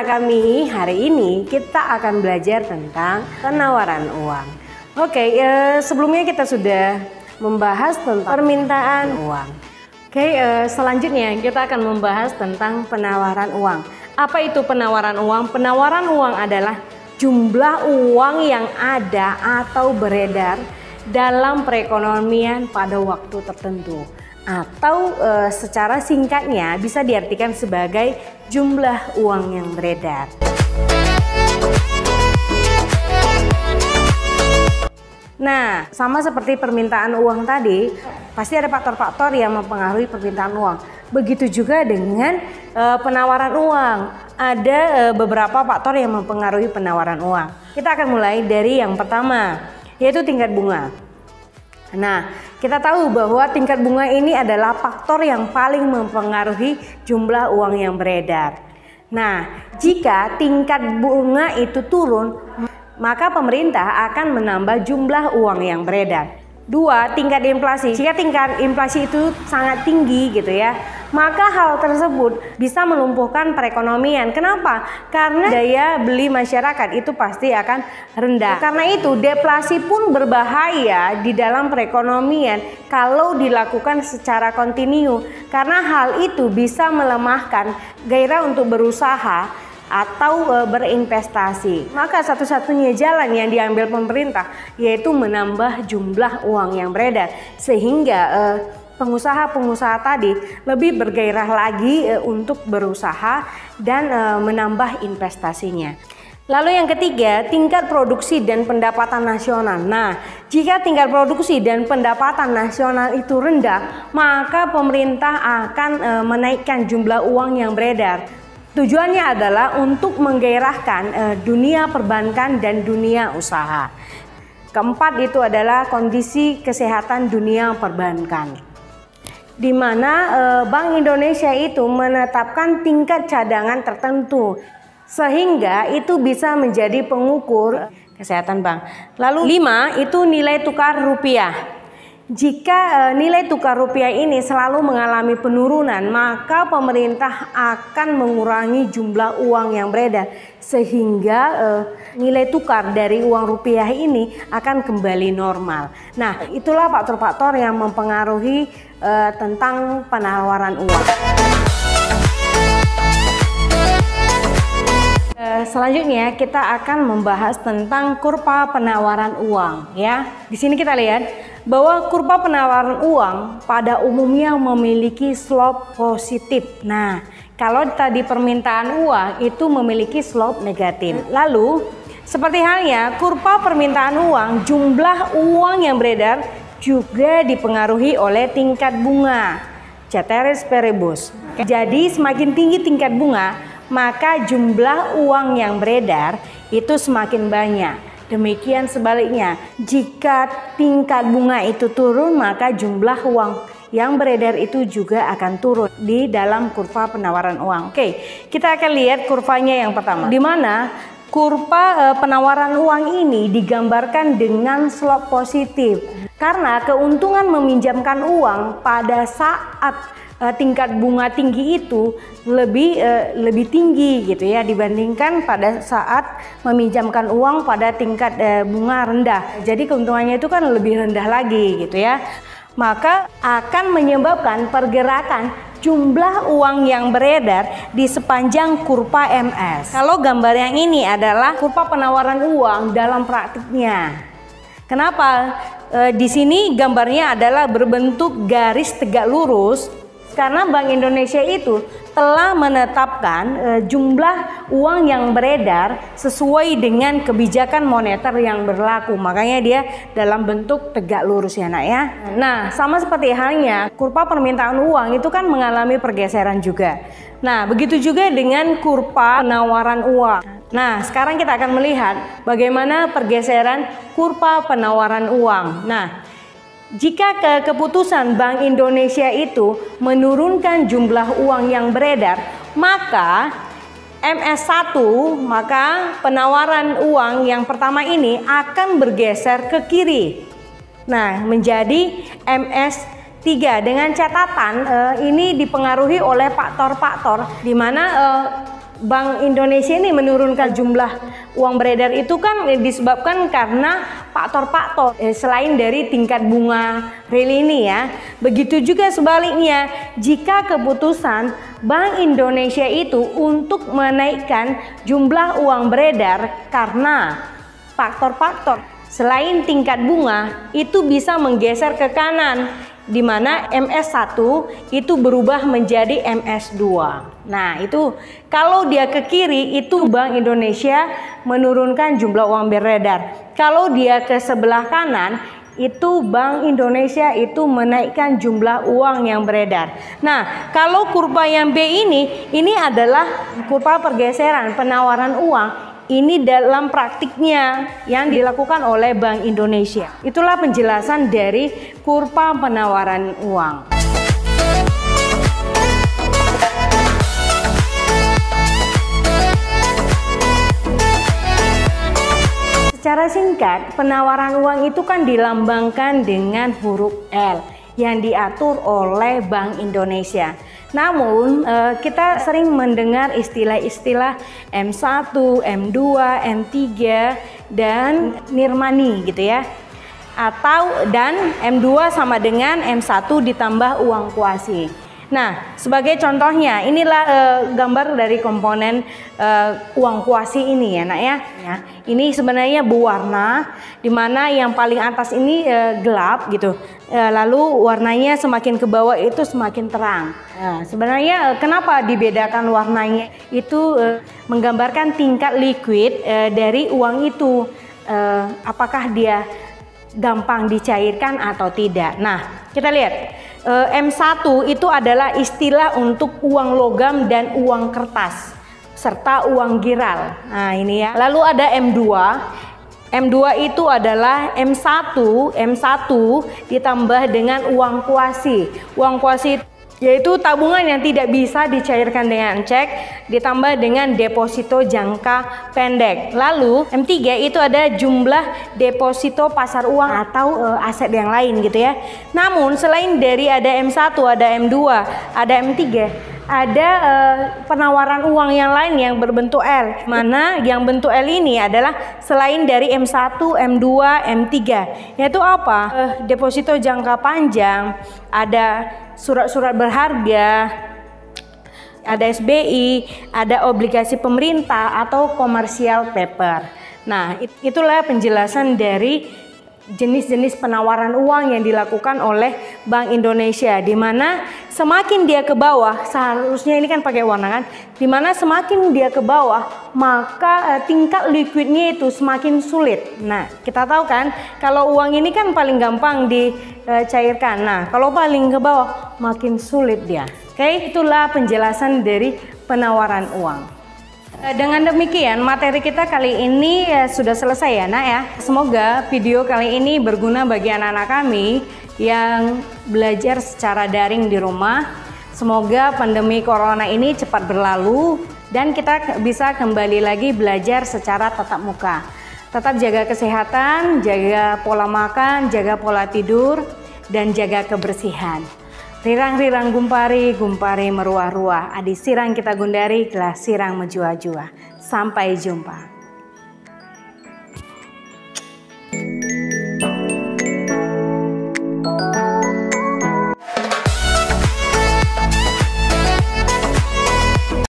anak kami, hari ini kita akan belajar tentang penawaran uang. Oke, sebelumnya kita sudah membahas tentang permintaan uang. Oke, selanjutnya kita akan membahas tentang penawaran uang. Apa itu penawaran uang? Penawaran uang adalah jumlah uang yang ada atau beredar dalam perekonomian pada waktu tertentu. Atau secara singkatnya bisa diartikan sebagai jumlah uang yang beredar. Nah, sama seperti permintaan uang tadi, pasti ada faktor-faktor yang mempengaruhi permintaan uang. Begitu juga dengan penawaran uang. Ada beberapa faktor yang mempengaruhi penawaran uang. Kita akan mulai dari yang pertama, yaitu tingkat bunga. Nah, kita tahu bahwa tingkat bunga ini adalah faktor yang paling mempengaruhi jumlah uang yang beredar. Nah, jika tingkat bunga itu turun, maka pemerintah akan menambah jumlah uang yang beredar. Dua, tingkat inflasi. Jika tingkat inflasi itu sangat tinggi gitu ya, maka hal tersebut bisa melumpuhkan perekonomian. Kenapa? Karena daya beli masyarakat itu pasti akan rendah. Karena itu deflasi pun berbahaya di dalam perekonomian kalau dilakukan secara kontinu. Karena hal itu bisa melemahkan gairah untuk berusaha atau berinvestasi. Maka satu-satunya jalan yang diambil pemerintah yaitu menambah jumlah uang yang beredar, sehingga pengusaha-pengusaha tadi lebih bergairah lagi untuk berusaha dan menambah investasinya. Lalu yang ketiga, tingkat produksi dan pendapatan nasional. Nah, jika tingkat produksi dan pendapatan nasional itu rendah, maka pemerintah akan menaikkan jumlah uang yang beredar. Tujuannya adalah untuk menggairahkan dunia perbankan dan dunia usaha. Keempat itu adalah kondisi kesehatan dunia perbankan, di mana Bank Indonesia itu menetapkan tingkat cadangan tertentu, sehingga itu bisa menjadi pengukur kesehatan bank. Lalu 5 itu nilai tukar rupiah. Jika nilai tukar rupiah ini selalu mengalami penurunan, maka pemerintah akan mengurangi jumlah uang yang beredar, sehingga nilai tukar dari uang rupiah ini akan kembali normal. Nah, itulah faktor-faktor yang mempengaruhi tentang penawaran uang. Selanjutnya kita akan membahas tentang kurva penawaran uang ya. Di sini kita lihat bahwa kurva penawaran uang pada umumnya memiliki slope positif. Nah, kalau tadi permintaan uang itu memiliki slope negatif. Lalu seperti halnya kurva permintaan uang, jumlah uang yang beredar juga dipengaruhi oleh tingkat bunga, ceteris paribus. Jadi semakin tinggi tingkat bunga, maka jumlah uang yang beredar itu semakin banyak. Demikian sebaliknya, jika tingkat bunga itu turun, maka jumlah uang yang beredar itu juga akan turun di dalam kurva penawaran uang. Oke, kita akan lihat kurvanya yang pertama, di mana kurva penawaran uang ini digambarkan dengan slope positif. Karena keuntungan meminjamkan uang pada saat tingkat bunga tinggi itu lebih tinggi gitu ya, dibandingkan pada saat meminjamkan uang pada tingkat bunga rendah. Jadi keuntungannya itu kan lebih rendah lagi gitu ya. Maka akan menyebabkan pergerakan jumlah uang yang beredar di sepanjang kurva MS. Kalau gambar yang ini adalah kurva penawaran uang dalam praktiknya. Kenapa? Di sini gambarnya adalah berbentuk garis tegak lurus. Karena Bank Indonesia itu telah menetapkan jumlah uang yang beredar sesuai dengan kebijakan moneter yang berlaku. Makanya dia dalam bentuk tegak lurus ya nak ya. Nah, sama seperti halnya kurva permintaan uang itu kan mengalami pergeseran juga. Nah, begitu juga dengan kurva penawaran uang. Nah, sekarang kita akan melihat bagaimana pergeseran kurva penawaran uang. Nah, jika keputusan Bank Indonesia itu menurunkan jumlah uang yang beredar, maka MS1, maka penawaran uang yang pertama ini akan bergeser ke kiri. Nah, menjadi MS3 dengan catatan ini dipengaruhi oleh faktor-faktor di mana Bank Indonesia ini menurunkan jumlah uang beredar itu kan disebabkan karena faktor-faktor selain dari tingkat bunga real ini ya. Begitu juga sebaliknya, jika keputusan Bank Indonesia itu untuk menaikkan jumlah uang beredar karena faktor-faktor selain tingkat bunga itu bisa menggeser ke kanan, di mana MS1 itu berubah menjadi MS2. Nah, itu kalau dia ke kiri itu Bank Indonesia menurunkan jumlah uang beredar. Kalau dia ke sebelah kanan itu Bank Indonesia itu menaikkan jumlah uang yang beredar. Nah, kalau kurva yang B ini adalah kurva pergeseran penawaran uang. Ini dalam praktiknya yang dilakukan oleh Bank Indonesia. Itulah penjelasan dari kurva penawaran uang. Secara singkat, penawaran uang itu kan dilambangkan dengan huruf L yang diatur oleh Bank Indonesia. Namun kita sering mendengar istilah-istilah M1, M2, M3 dan nirmani gitu ya. Dan M2 sama dengan M1 ditambah uang kuasi. Nah, sebagai contohnya inilah gambar dari komponen uang kuasi ini ya nak ya. Ini sebenarnya berwarna, dimana yang paling atas ini gelap gitu. Lalu warnanya semakin ke bawah itu semakin terang. Nah, sebenarnya kenapa dibedakan warnanya? Itu menggambarkan tingkat liquid dari uang itu. Apakah dia gampang dicairkan atau tidak. Nah, kita lihat M1 itu adalah istilah untuk uang logam dan uang kertas serta uang giral. Nah, ini ya. Lalu ada M2. M2 itu adalah M1 ditambah dengan uang kuasi. Uang kuasi yaitu tabungan yang tidak bisa dicairkan dengan cek ditambah dengan deposito jangka pendek. Lalu M3 itu ada jumlah deposito pasar uang atau aset yang lain gitu ya. Namun selain dari ada M1, ada M2, ada M3, ada penawaran uang yang lain yang berbentuk L. Mana yang bentuk L ini adalah selain dari M1, M2, M3. Yaitu apa? Deposito jangka panjang, ada surat-surat berharga, ada SBI, ada obligasi pemerintah atau commercial paper. Nah, itulah penjelasan dari jenis-jenis penawaran uang yang dilakukan oleh Bank Indonesia, di mana semakin dia ke bawah, seharusnya ini kan pakai warna kan, di mana semakin dia ke bawah maka tingkat liquidnya itu semakin sulit. Nah, kita tahu kan kalau uang ini kan paling gampang dicairkan. Nah, kalau paling ke bawah makin sulit dia. Oke, itulah penjelasan dari penawaran uang. Dengan demikian materi kita kali ini sudah selesai ya nak ya. Semoga video kali ini berguna bagi anak-anak kami yang belajar secara daring di rumah. Semoga pandemi corona ini cepat berlalu dan kita bisa kembali lagi belajar secara tatap muka. Tetap jaga kesehatan, jaga pola makan, jaga pola tidur, dan jaga kebersihan. Rirang-rirang gumpari, gumpari meruah-ruah. Adi sirang kita gundari, gelas sirang menjua-jua. Sampai jumpa.